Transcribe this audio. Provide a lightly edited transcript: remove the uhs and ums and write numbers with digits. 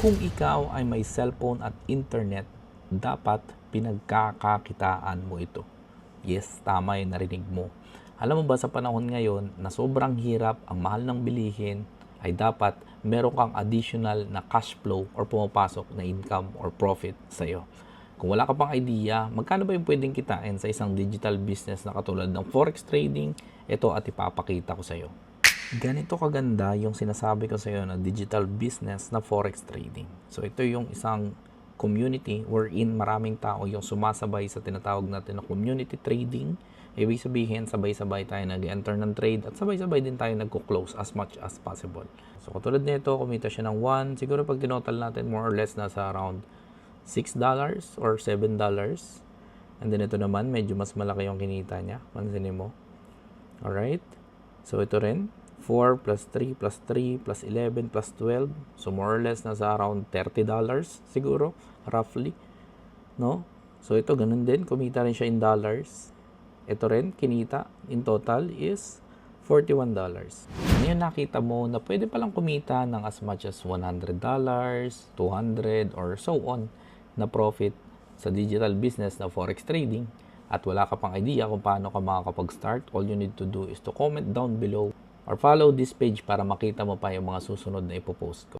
Kung ikaw ay may cellphone at internet, dapat pinagkakakitaan mo ito. Yes, tama yung narinig mo. Alam mo ba sa panahon ngayon na sobrang hirap, ang mahal ng bilihin, ay dapat meron kang additional na cash flow or pumapasok na income or profit sa'yo. Kung wala ka pang idea, magkano ba yung pwedeng kitain sa isang digital business na katulad ng forex trading? Ito at ipapakita ko sa'yo. Ganito kaganda yung sinasabi ko sa iyo na digital business na forex trading. So ito yung isang community wherein maraming tao yung sumasabay sa tinatawag natin na community trading. Ibig sabihin, sabay-sabay tayo nag-enter ng trade at sabay-sabay din tayo nagko-close as much as possible. So katulad nito, kumita siya ng 1. Siguro pag tinotal natin, more or less nasa around $6 or $7. And then ito naman, medyo mas malaki yung kinita niya. Pansinin mo. Alright. So ito rin. 4 plus 3 plus 3 plus 11 plus 12. So more or less nasa around $30 siguro, roughly. No? So ito ganun din, kumita rin siya in dollars. Ito rin, kinita in total is $41. Ngayon nakita mo na pwede palang kumita ng as much as $100, 200 or so on na profit sa digital business na forex trading. At wala ka pang idea kung paano ka makakapag-start, all you need to do is to comment down below or follow this page para makita mo pa yung mga susunod na ipopost ko.